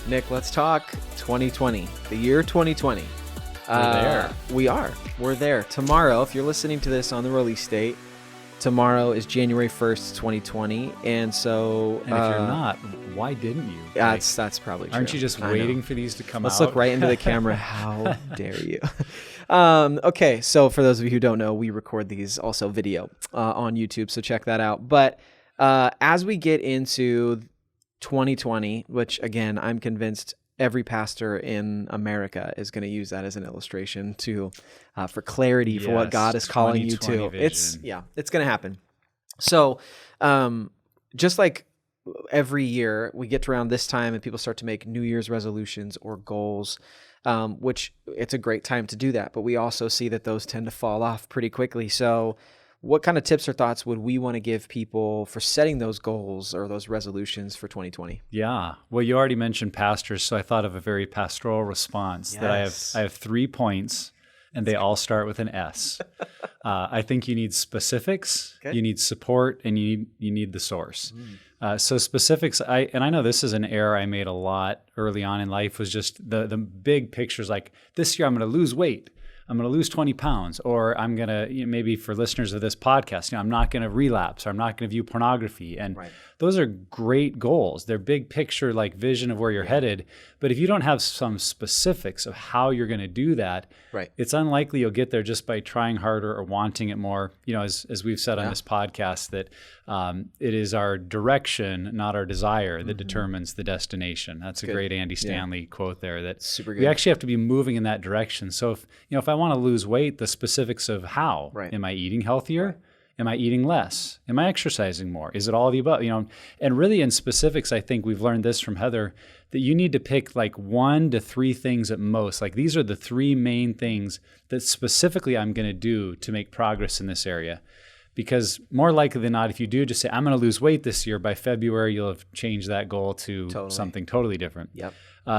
Nick, let's talk 2020, the year 2020. We're there. We're there. Tomorrow, if you're listening to this on the release date, tomorrow is January 1st, 2020. And so... And if you're not, why didn't you? That's probably true. Aren't you just waiting for these to come Let's out? look right into the camera. How dare you? Okay, so for those of you who don't know, we record these also video on YouTube, so check that out. But as we get into 2020, which again, I'm convinced every pastor in America is going to use that as an illustration to for clarity for what God is calling you to. Vision. It's going to happen. So just like every year we get to around this time and people start to make New Year's resolutions or goals, which it's a great time to do that. But we also see that those tend to fall off pretty quickly. So what kind of tips or thoughts would we want to give people for setting those goals or those resolutions for 2020? Yeah. Well, you already mentioned pastors, so I thought of a very pastoral response that I have 3 points, and they all start with an S. I think you need specifics, you need support, and you need the source. So specifics, I know this is an error I made a lot early on in life, was just the big pictures, like this year I'm going to lose weight. I'm going to lose 20 pounds, or I'm going to, maybe for listeners of this podcast, I'm not going to relapse, or I'm not going to view pornography. And those are great goals. They're big picture, like vision of where you're headed. But if you don't have some specifics of how you're going to do that, it's unlikely you'll get there just by trying harder or wanting it more. As we've said on this podcast, that it is our direction, not our desire, that determines the destination. That's a great Andy Stanley quote there. That super good. We actually have to be moving in that direction. So if I want to lose weight, the specifics of how. Am I eating healthier? Am I eating less? Am I exercising more? Is it all of the above? And really in specifics, I think we've learned this from Heather, that you need to pick like 1 to 3 things at most. Like these are the 3 main things that specifically I'm going to do to make progress in this area. Because more likely than not, if you do just say, I'm going to lose weight this year, by February, you'll have changed that goal to something totally different.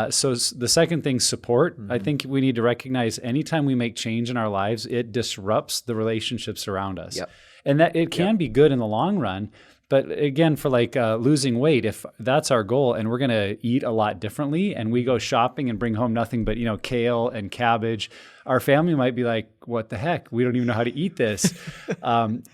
So the second thing, support. I think we need to recognize anytime we make change in our lives, it disrupts the relationships around us. And that it can be good in the long run. But again, for like losing weight, if that's our goal and we're going to eat a lot differently and we go shopping and bring home nothing but, kale and cabbage, our family might be like, what the heck? We don't even know how to eat this.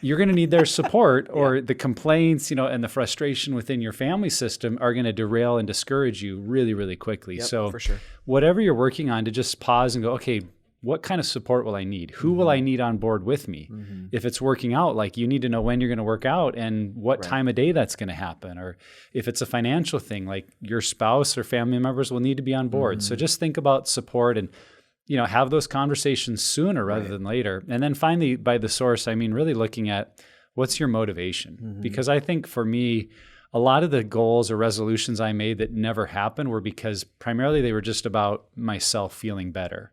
You're going to need their support, or the complaints, and the frustration within your family system are going to derail and discourage you really, really quickly. So for sure. Whatever you're working on, to just pause and go, okay, what kind of support will I need? Who will I need on board with me? If it's working out, like you need to know when you're going to work out and what time of day that's going to happen. Or if it's a financial thing, like your spouse or family members will need to be on board. So just think about support and, have those conversations sooner rather than later. And then finally, by the source, I mean, really looking at what's your motivation? Because I think for me, a lot of the goals or resolutions I made that never happened were because primarily they were just about myself feeling better.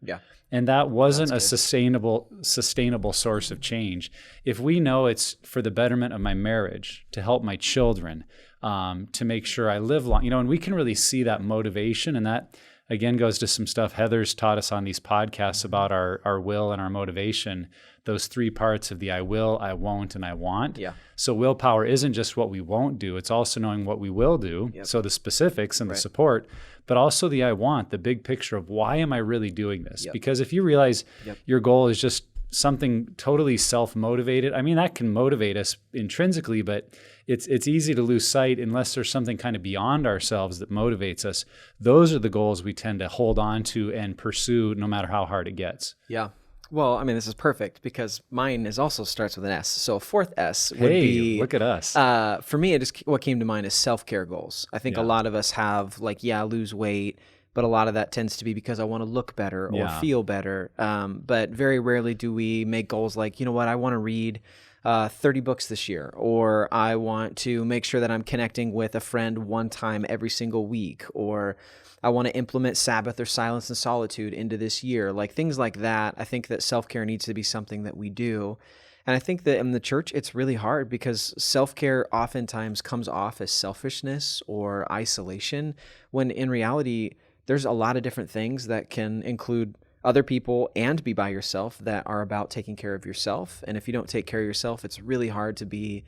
And that wasn't a sustainable source of change. If we know it's for the betterment of my marriage, to help my children, to make sure I live long, and we can really see that motivation. And that, again, goes to some stuff Heather's taught us on these podcasts about our will and our motivation, those 3 parts of the I will, I won't, and I want. So willpower isn't just what we won't do. It's also knowing what we will do. So the specifics and the support, but also the I want, the big picture of why am I really doing this? Because if you realize your goal is just something totally self-motivated, I mean, that can motivate us intrinsically, but it's easy to lose sight unless there's something kind of beyond ourselves that motivates us. Those are the goals we tend to hold on to and pursue no matter how hard it gets. Well, I mean, this is perfect because mine also starts with an S. So 4th S would be... look at us. For me, what came to mind is self-care goals. I think a lot of us have lose weight, but a lot of that tends to be because I want to look better or feel better. But very rarely do we make goals like, I want to read 30 books this year, or I want to make sure that I'm connecting with a friend 1 time every single week, or I want to implement Sabbath or silence and solitude into this year. Like things like that. I think that self-care needs to be something that we do. And I think that in the church, it's really hard because self-care oftentimes comes off as selfishness or isolation, when in reality, there's a lot of different things that can include other people and be by yourself that are about taking care of yourself. And if you don't take care of yourself, it's really hard to be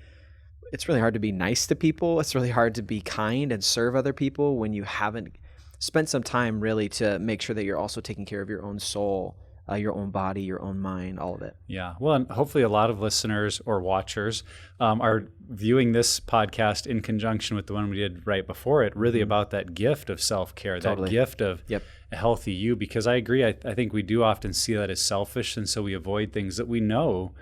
nice to people. It's really hard to be kind and serve other people when you haven't spent some time really to make sure that you're also taking care of your own soul, your own body, your own mind, all of it. Yeah. Well, and hopefully a lot of listeners or watchers are viewing this podcast in conjunction with the one we did right before it, really about that gift of self-care, that gift of a healthy you, because I agree. I think we do often see that as selfish. And so we avoid things that we know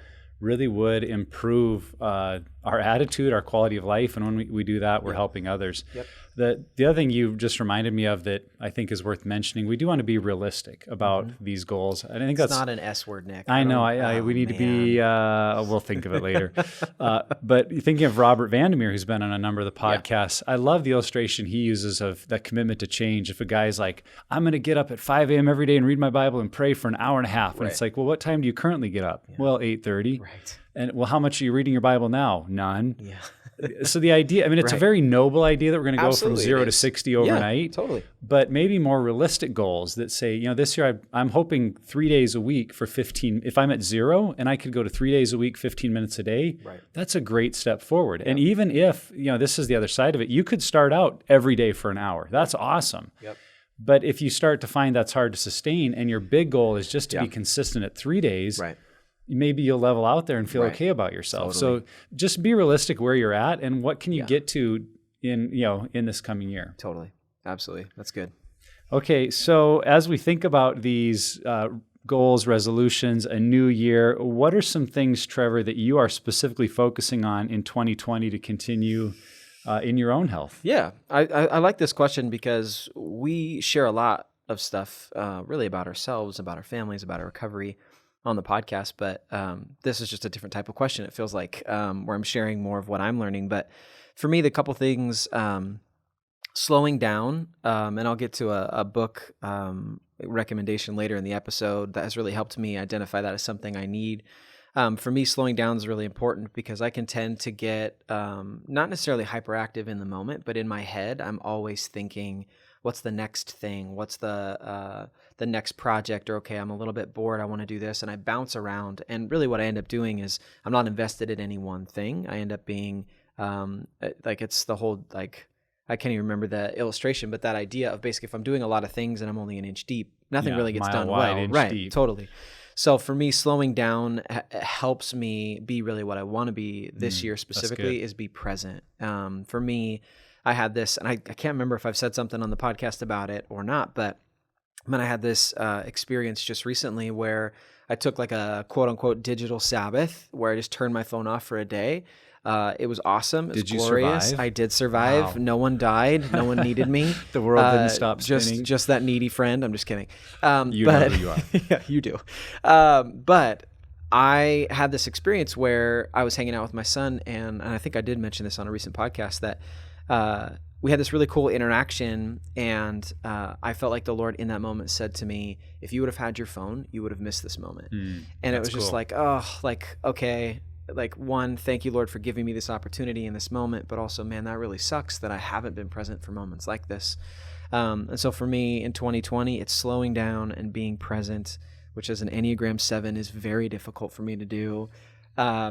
really would improve our attitude, our quality of life. And when we do that, we're helping others. Yep. The other thing you just reminded me of that I think is worth mentioning, we do want to be realistic about these goals. And I think that's not an S word, Nick. I know. We need to be, we'll think of it later. But thinking of Robert Vandermeer, who's been on a number of the podcasts, I love the illustration he uses of that commitment to change. If a guy's like, I'm going to get up at 5 a.m. every day and read my Bible and pray for an hour and a half. And it's like, well, what time do you currently get up? Yeah. Well, 8:30. Right. And well, how much are you reading your Bible now? None. Yeah. So the idea, I mean, it's a very noble idea that we're going to go from 0 to 60 overnight. Yeah, totally. But maybe more realistic goals that say, this year I'm hoping 3 days a week for 15. If I'm at 0 and I could go to 3 days a week, 15 minutes a day, that's a great step forward. And even if, this is the other side of it, you could start out every day for an hour. That's awesome. Yep. But if you start to find that's hard to sustain and your big goal is just to be consistent at 3 days, maybe you'll level out there and feel okay about yourself. Totally. So just be realistic where you're at and what can you get to in this coming year. Totally. Absolutely. That's good. Okay. So as we think about these goals, resolutions, a new year, what are some things, Trevor, that you are specifically focusing on in 2020 to continue in your own health? Yeah. I like this question because we share a lot of stuff really about ourselves, about our families, about our recovery on the podcast, but this is just a different type of question. It feels like where I'm sharing more of what I'm learning. But for me, the couple things, slowing down, and I'll get to a book recommendation later in the episode that has really helped me identify that as something I need. For me, slowing down is really important because I can tend to get not necessarily hyperactive in the moment, but in my head, I'm always thinking, what's the next thing? What's the next project? Or, okay, I'm a little bit bored. I want to do this. And I bounce around. And really what I end up doing is I'm not invested in any one thing. I end up being it's the whole, I can't even remember the illustration, but that idea of basically if I'm doing a lot of things and I'm only an inch deep, nothing really gets done well. Right. Deep. Totally. So for me, slowing down helps me be really what I want to be this year specifically is be present. For me, I had this, and I can't remember if I've said something on the podcast about it or not, but I had this experience just recently where I took like a quote unquote digital Sabbath where I just turned my phone off for a day. It was awesome. It was glorious. Survive? I did survive. Wow. No one died. No one needed me. The world didn't stop spinning. Just that needy friend. I'm just kidding. You know who you are. Yeah, you do. But I had this experience where I was hanging out with my son, and I think I did mention this on a recent podcast that we had this really cool interaction, and I felt like the Lord in that moment said to me, if you would have had your phone, you would have missed this moment. And it was just okay, one, thank you, Lord, for giving me this opportunity in this moment, but also, man, that really sucks that I haven't been present for moments like this. And so for me in 2020, it's slowing down and being present, which as an Enneagram 7 is very difficult for me to do.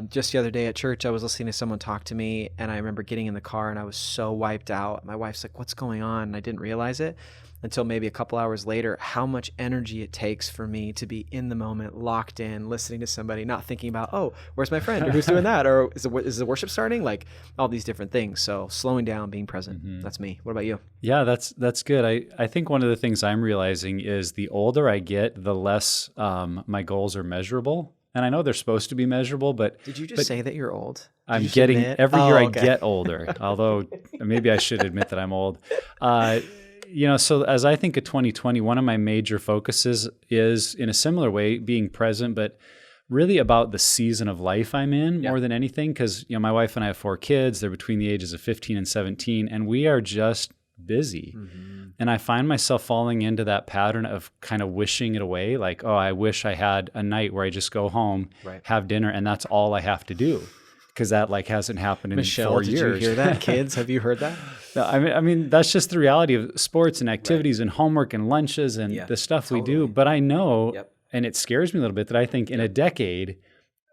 Just the other day at church, I was listening to someone talk to me, and I remember getting in the car and I was so wiped out. My wife's like, what's going on? And I didn't realize it until maybe a couple hours later, how much energy it takes for me to be in the moment, locked in, listening to somebody, not thinking about, oh, where's my friend? Or who's doing that? Or is the worship starting? Like all these different things. So slowing down, being present. That's me. What about you? Yeah, that's good. I think one of the things I'm realizing is the older I get, the less my goals are measurable. And I know they're supposed to be measurable, but... Did you just say that you're old? I'm getting... Every year I get older, although maybe I should admit that I'm old. So as I think of 2020, one of my major focuses is, in a similar way, being present, but really about the season of life I'm in more than anything. Because, my wife and I have 4 kids. They're between the ages of 15 and 17, and we are just busy. And I find myself falling into that pattern of kind of wishing it away. Like, oh, I wish I had a night where I just go home, have dinner, and that's all I have to do. Because that hasn't happened in 4 years. Did you hear that? Kids, have you heard that? No, I mean, that's just the reality of sports and activities and homework and lunches and the stuff we do. But I know, and it scares me a little bit, that I think in a decade,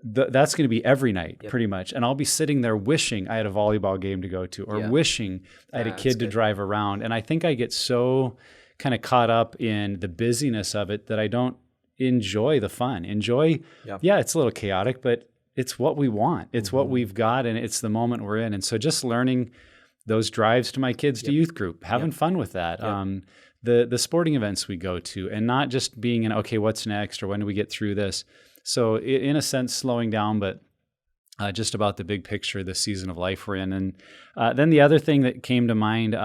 that's going to be every night pretty much. And I'll be sitting there wishing I had a volleyball game to go to or wishing I had a kid to drive around. And I think I get so kind of caught up in the busyness of it that I don't enjoy the fun. Yeah, it's a little chaotic, but it's what we want. It's what we've got, and it's the moment we're in. And so just learning those drives to my kids to youth group, having fun with that. The sporting events we go to, and not just being in, okay, what's next, or when do we get through this? So in a sense, slowing down, but just about the big picture, the season of life we're in. And then the other thing that came to mind,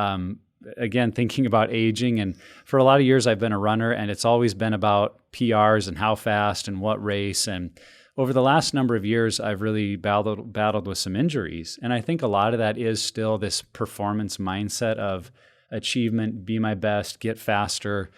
again, thinking about aging, and for a lot of years I've been a runner, and it's always been about PRs and how fast and what race. And over the last number of years, I've really battled with some injuries. And I think a lot of that is still this performance mindset of achievement, be my best, get faster,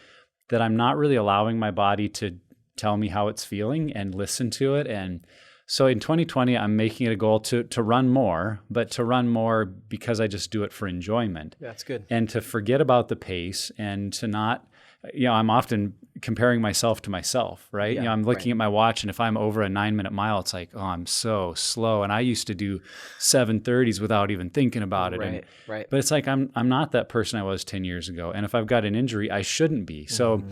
that I'm not really allowing my body to tell me how it's feeling and listen to it. And so in 2020, I'm making it a goal to run more, but to run more because I just do it for enjoyment. That's good. And to forget about the pace, and to not, I'm often comparing myself to myself, right? I'm looking at my watch, and if I'm over a 9-minute mile, it's like, oh, I'm so slow. And I used to do 7:30s without even thinking about it. Right. But it's like, I'm not that person I was 10 years ago. And if I've got an injury, I shouldn't be. So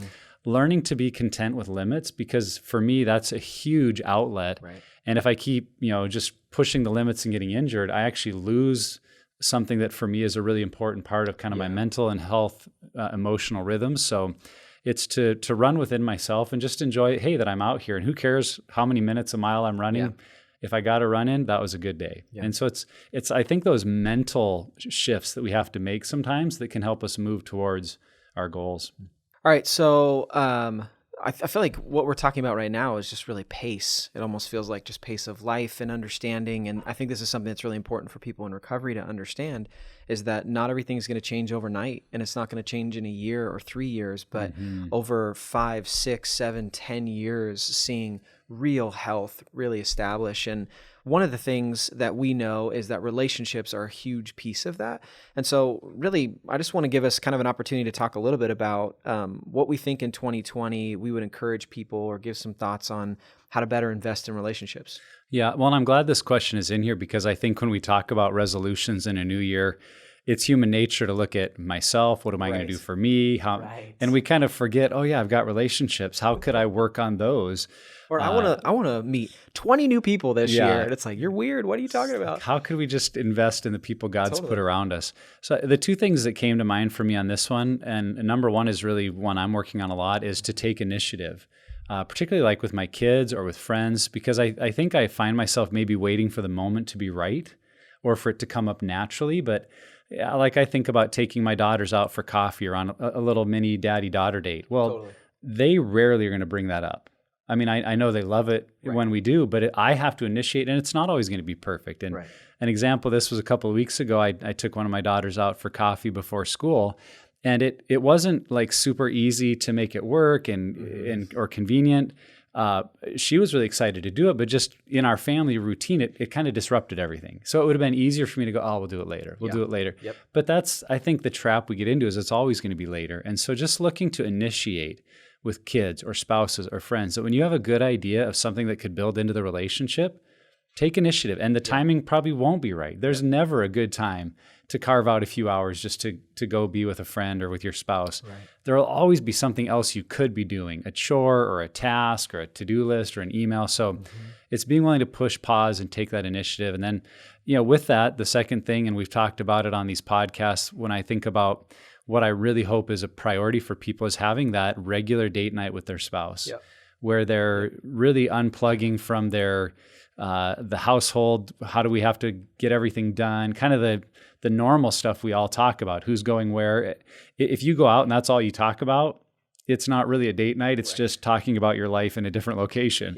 learning to be content with limits, because for me, that's a huge outlet. Right. And if I keep, just pushing the limits and getting injured, I actually lose something that for me is a really important part of kind of my mental and health, emotional rhythms. So it's to run within myself and just enjoy, hey, that I'm out here, and who cares how many minutes a mile I'm running. Yeah. If I got a run in, that was a good day. Yeah. And so it's I think those mental shifts that we have to make sometimes that can help us move towards our goals. All right. So I feel like what we're talking about right now is just really pace. It almost feels like just pace of life and understanding. And I think this is something that's really important for people in recovery to understand, is that not everything is going to change overnight, and it's not going to change in a year or 3 years, but over 5, 6, 7, 10 years, seeing real health really establish. And one of the things that we know is that relationships are a huge piece of that. And so really, I just want to give us kind of an opportunity to talk a little bit about what we think in 2020 we would encourage people, or give some thoughts on how to better invest in relationships. Yeah, well, I'm glad this question is in here, because I think when we talk about resolutions in a new year, it's human nature to look at myself. What am I going to do for me? And we kind of forget, oh yeah, I've got relationships. How could I work on those? Or I want to meet 20 new people this year. And it's like, you're weird. What are you talking about? How could we just invest in the people God's put around us? So the two things that came to mind for me on this one, and number one is really one I'm working on a lot, is to take initiative. Particularly like with my kids or with friends, because I think I find myself maybe waiting for the moment to be right, or for it to come up naturally. But like I think about taking my daughters out for coffee, or on a little mini daddy-daughter date. Well, they rarely are going to bring that up. I mean, I know they love it when we do, but I have to initiate, and it's not always going to be perfect. And an example of this was a couple of weeks ago. I took one of my daughters out for coffee before school, and it wasn't like super easy to make it work and or convenient. She was really excited to do it, but just in our family routine, it kind of disrupted everything. So it would have been easier for me to go, oh, we'll do it later. We'll do it later. Yep. But that's, I think, the trap we get into, is it's always going to be later. And so just looking to initiate with kids or spouses or friends, that when you have a good idea of something that could build into the relationship, take initiative. And the timing probably won't be right. There's never a good time to carve out a few hours just to go be with a friend or with your spouse. Right. There will always be something else you could be doing, a chore or a task or a to-do list or an email. So it's being willing to push pause and take that initiative. And then, with that, the second thing, and we've talked about it on these podcasts, when I think about what I really hope is a priority for people, is having that regular date night with their spouse, where they're really unplugging from their the household. How do we have to get everything done? Kind of the normal stuff we all talk about. Who's going where? If you go out and that's all you talk about, it's not really a date night. It's just talking about your life in a different location.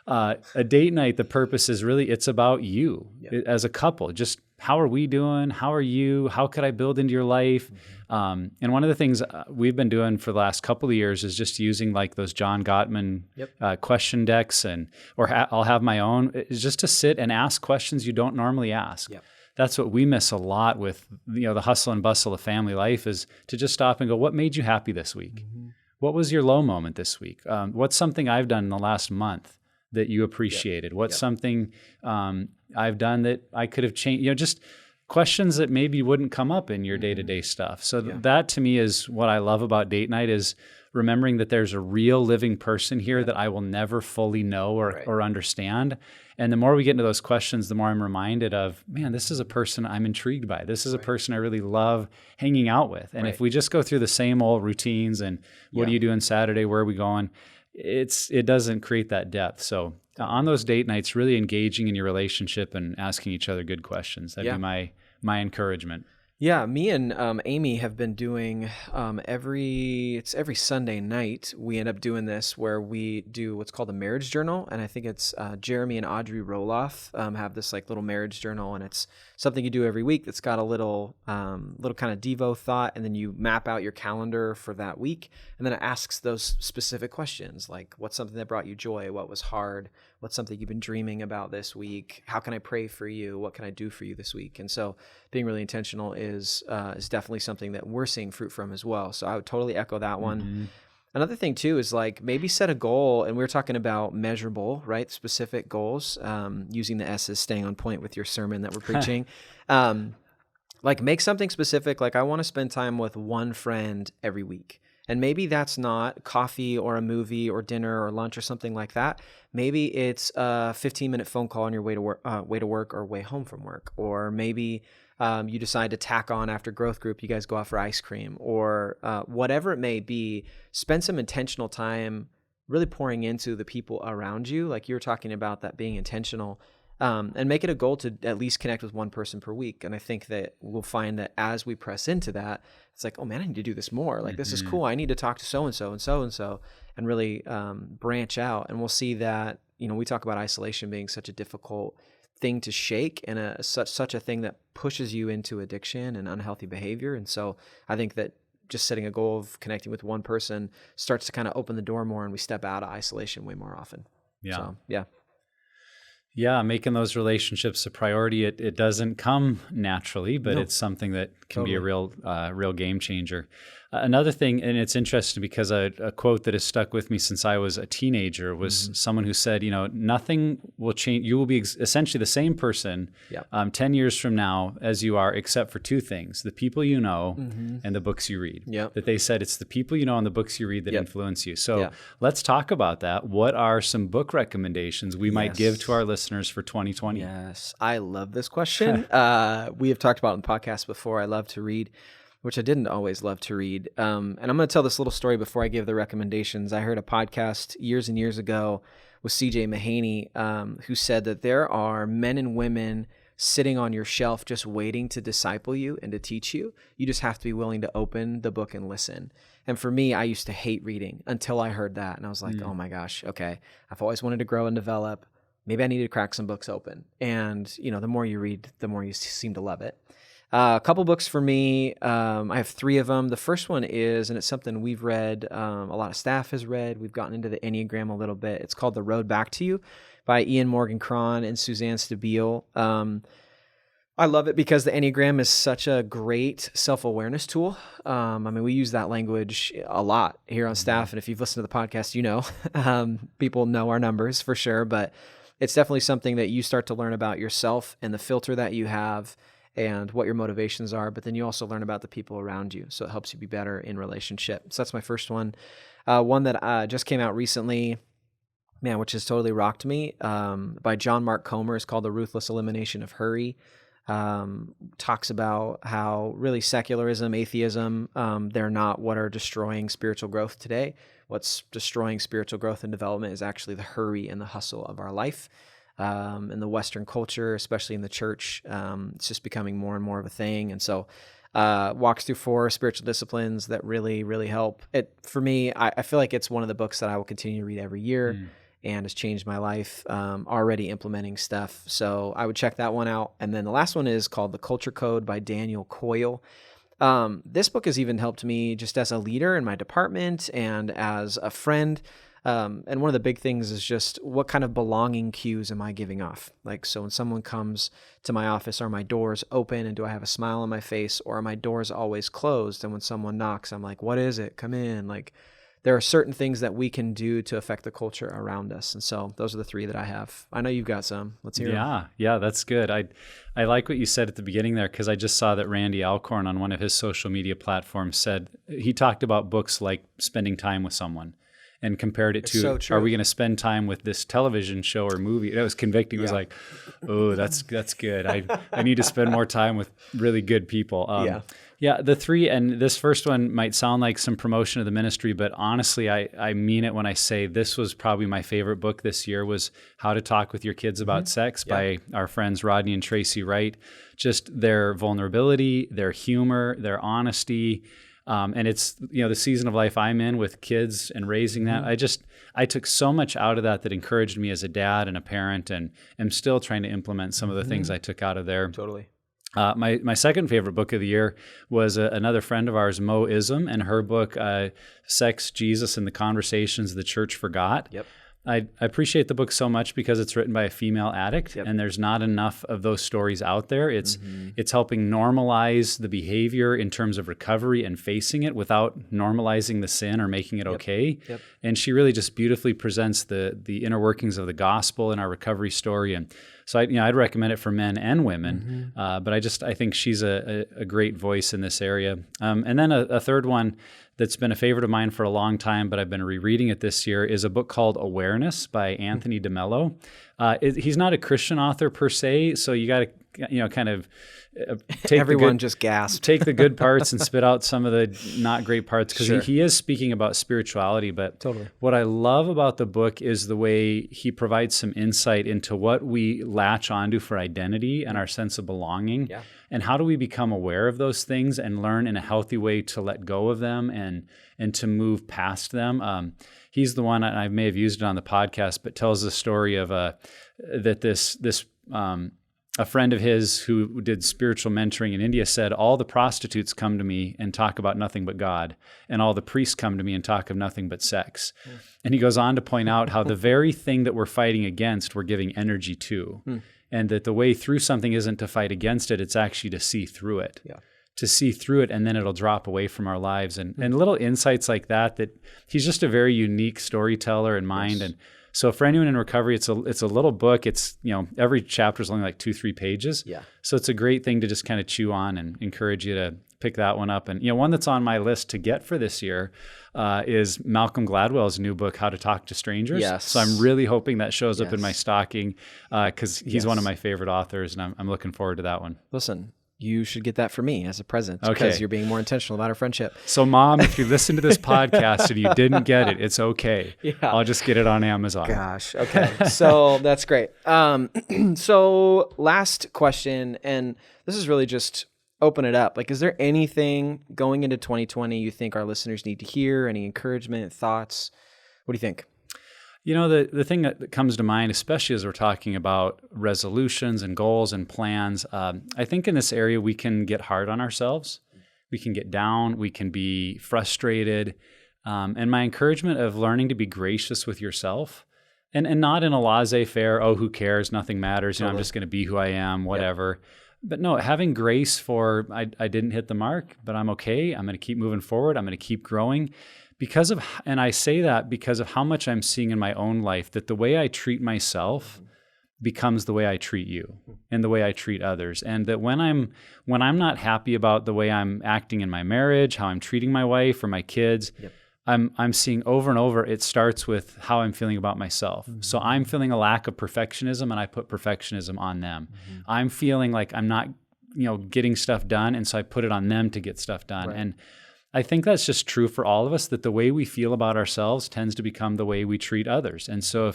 A date night, the purpose is really, it's about you as a couple. Just how are we doing? How are you? How could I build into your life? And one of the things we've been doing for the last couple of years is just using like those John Gottman question decks, I'll have my own, is just to sit and ask questions you don't normally ask. That's what we miss a lot with the hustle and bustle of family life, is to just stop and go, what made you happy this week? What was your low moment this week? What's something I've done in the last month that you appreciated? What's something I've done that I could have changed? Just questions that maybe wouldn't come up in your day-to-day stuff. So that to me is what I love about date night, is remembering that there's a real living person here that I will never fully know or understand. And the more we get into those questions, the more I'm reminded of, man, this is a person I'm intrigued by. This is a person I really love hanging out with. And if we just go through the same old routines and what are you doing Saturday, where are we going, it doesn't create that depth. So on those date nights, really engaging in your relationship and asking each other good questions. That'd be my encouragement. Yeah, me and Amy have been doing every Sunday night. We end up doing this where we do what's called a marriage journal, and I think it's Jeremy and Audrey Roloff have this like little marriage journal, and it's something you do every week that's got a little kind of Devo thought, and then you map out your calendar for that week, and then it asks those specific questions like, what's something that brought you joy? What was hard? What's something you've been dreaming about this week? How can I pray for you? What can I do for you this week? And so being really intentional is definitely something that we're seeing fruit from as well. So I would totally echo that one. Mm-hmm. Another thing too is like maybe set a goal, and we were talking about measurable, right? Specific goals, using the S's, staying on point with your sermon that we're preaching. Like make something specific. Like I want to spend time with one friend every week. And maybe that's not coffee or a movie or dinner or lunch or something like that. Maybe it's a 15-minute phone call on your way to work or way home from work. Or maybe you decide to tack on after growth group, you guys go out for ice cream, or whatever it may be. Spend some intentional time really pouring into the people around you. Like you were talking about that being intentional. And make it a goal to at least connect with one person per week. And I think that we'll find that as we press into that, it's like, oh man, I need to do this more. Like, this is cool. I need to talk to so-and-so and so-and-so and really branch out. And we'll see that, we talk about isolation being such a difficult thing to shake and such a thing that pushes you into addiction and unhealthy behavior. And so I think that just setting a goal of connecting with one person starts to kind of open the door more, and we step out of isolation way more often. Yeah. So, yeah. Yeah, making those relationships a priority. It doesn't come naturally, but it's something that can be a real game changer. Another thing, and it's interesting because a quote that has stuck with me since I was a teenager was someone who said, nothing will change. You will be essentially the same person 10 years from now as you are, except for two things: the people you know and the books you read. That they said it's the people you know and the books you read that influence you. So let's talk about that. What are some book recommendations we might give to our listeners for 2020? Yes, I love this question. We have talked about it in podcasts before. I love to read, which I didn't always love to read. And I'm going to tell this little story before I give the recommendations. I heard a podcast years and years ago with C.J. Mahaney, who said that there are men and women sitting on your shelf just waiting to disciple you and to teach you. You just have to be willing to open the book and listen. And for me, I used to hate reading until I heard that. And I was like, oh my gosh, okay. I've always wanted to grow and develop. Maybe I need to crack some books open. And, the more you read, the more you seem to love it. A couple books for me. I have three of them. The first one is, and it's something we've read, a lot of staff has read. We've gotten into the Enneagram a little bit. It's called The Road Back to You by Ian Morgan Cron and Suzanne Stabile. I love it because the Enneagram is such a great self-awareness tool. We use that language a lot here on staff. And if you've listened to the podcast, people know our numbers for sure, but it's definitely something that you start to learn about yourself and the filter that you have and what your motivations are, but then you also learn about the people around you. So it helps you be better in relationship. So that's my first one. One that just came out recently, which has totally rocked me, by John Mark Comer, is called The Ruthless Elimination of Hurry. Talks about how really secularism, atheism, they're not what are destroying spiritual growth today. What's destroying spiritual growth and development is actually the hurry and the hustle of our life. In the Western culture, especially in the church, it's just becoming more and more of a thing. And so walks through 4 spiritual disciplines that really, really help. For me, I feel like it's one of the books that I will continue to read every year and has changed my life, already implementing stuff. So I would check that one out. And then the last one is called The Culture Code by Daniel Coyle. This book has even helped me just as a leader in my department and as a friend. And one of the big things is just what kind of belonging cues am I giving off? Like, so when someone comes to my office, are my doors open and do I have a smile on my face, or are my doors always closed? And when someone knocks, I'm like, what is it? Come in. Like, there are certain things that we can do to affect the culture around us. And so those are the 3 that I have. I know you've got some. Let's hear them. Yeah, that's good. I like what you said at the beginning there, because I just saw that Randy Alcorn on one of his social media platforms said, he talked about books like spending time with someone and compared it to, are we going to spend time with this television show or movie? It was convicting. It was like, oh, that's good. I need to spend more time with really good people. Yeah, the 3, and this first one might sound like some promotion of the ministry, but honestly, I mean it when I say this was probably my favorite book this year, was How to Talk with Your Kids About Sex by our friends Rodney and Tracy Wright. Just their vulnerability, their humor, their honesty, and it's, the season of life I'm in with kids and raising that. I took so much out of that encouraged me as a dad and a parent, and am still trying to implement some of the things I took out of there. Totally. My second favorite book of the year was another friend of ours, Mo Ism, and her book, Sex, Jesus, and the Conversations the Church Forgot. Yep. I appreciate the book so much because it's written by a female addict, and there's not enough of those stories out there. It's helping normalize the behavior in terms of recovery and facing it without normalizing the sin or making it okay. And she really just beautifully presents the inner workings of the gospel in our recovery story. And so I'd recommend it for men and women, but I think she's a great voice in this area. And then a third one that's been a favorite of mine for a long time, but I've been rereading it this year, is a book called Awareness by Anthony DeMello. He's not a Christian author per se, so you got to kind of take just gasp. Take the good parts and spit out some of the not great parts, because he is speaking about spirituality. But what I love about the book is the way he provides some insight into what we latch onto for identity and our sense of belonging. And how do we become aware of those things and learn in a healthy way to let go of them and to move past them. He's the one, and I may have used it on the podcast, but tells the story of a friend of his who did spiritual mentoring in India said, all the prostitutes come to me and talk about nothing but God, and all the priests come to me and talk of nothing but sex. And he goes on to point out how the very thing that we're fighting against, we're giving energy to. And that the way through something isn't to fight against it, it's actually to see through it. To see through it, and then it'll drop away from our lives. And little insights like that he's just a very unique storyteller in mind. And so for anyone in recovery, it's a little book. It's, every chapter is only like 2-3 pages. So it's a great thing to just kind of chew on, and encourage you to pick that one up. And, one that's on my list to get for this year is Malcolm Gladwell's new book, How to Talk to Strangers. So I'm really hoping that shows up in my stocking, because he's one of my favorite authors, and I'm looking forward to that one. Listen, you should get that for me as a present, because you're being more intentional about our friendship. So Mom, if you listen to this podcast and you didn't get it, it's okay. I'll just get it on Amazon. Gosh. Okay. So that's great. So last question, and this is really just open it up. Like, is there anything going into 2020 you think our listeners need to hear? Any encouragement, thoughts? What do you think? The thing that comes to mind, especially as we're talking about resolutions and goals and plans, I think in this area we can get hard on ourselves. We can get down. We can be frustrated. And my encouragement of learning to be gracious with yourself, and not in a laissez-faire, oh, who cares, nothing matters, I'm just going to be who I am, whatever. But no, having grace for, I didn't hit the mark, but I'm okay. I'm going to keep moving forward. I'm going to keep growing. And I say that because of how much I'm seeing in my own life, that the way I treat myself becomes the way I treat you and the way I treat others. And that when I'm not happy about the way I'm acting in my marriage, how I'm treating my wife or my kids, I'm seeing over and over, it starts with how I'm feeling about myself. So I'm feeling a lack of perfectionism, and I put perfectionism on them. I'm feeling like I'm not, getting stuff done, and so I put it on them to get stuff done. And I think that's just true for all of us, that the way we feel about ourselves tends to become the way we treat others. And so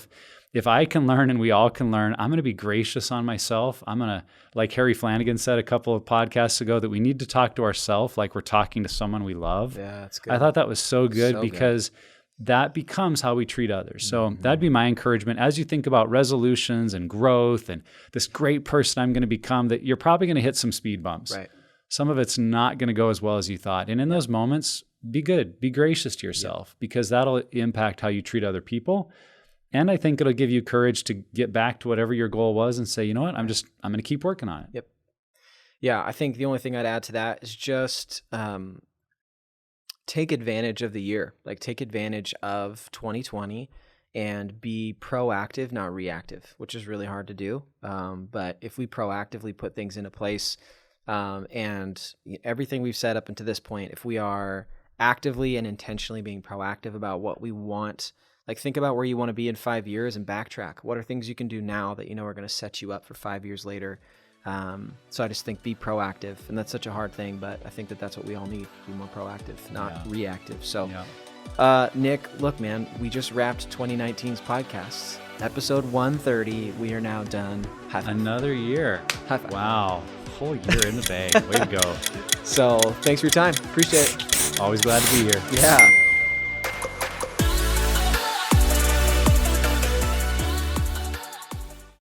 if I can learn, and we all can learn, I'm going to be gracious on myself. I'm going to, like Harry Flanagan said a couple of podcasts ago, that we need to talk to ourselves like we're talking to someone we love. Yeah, that's good. I thought that was so good, because that becomes how we treat others. So that'd be my encouragement as you think about resolutions and growth and this great person I'm going to become, that you're probably going to hit some speed bumps. Right. Some of it's not going to go as well as you thought. And in those moments, be good, be gracious to yourself, because that'll impact how you treat other people. And I think it'll give you courage to get back to whatever your goal was and say, you know what, I'm going to keep working on it. Yep. Yeah. I think the only thing I'd add to that is just, take advantage of the year, like take advantage of 2020 and be proactive, not reactive, which is really hard to do. But if we proactively put things into place, and everything we've said up until this point, if we are actively and intentionally being proactive about what we want, like think about where you want to be in 5 years and backtrack. What are things you can do now that you know are going to set you up for 5 years later? So I just think be proactive, and that's such a hard thing, but I think that that's what we all need, be more proactive, not reactive. So Nick, look, man, we just wrapped 2019's podcasts. Episode 130. We are now done. Another year. Wow. Whole year in the bag. Way to go. So thanks for your time. Appreciate it. Always glad to be here. Yeah.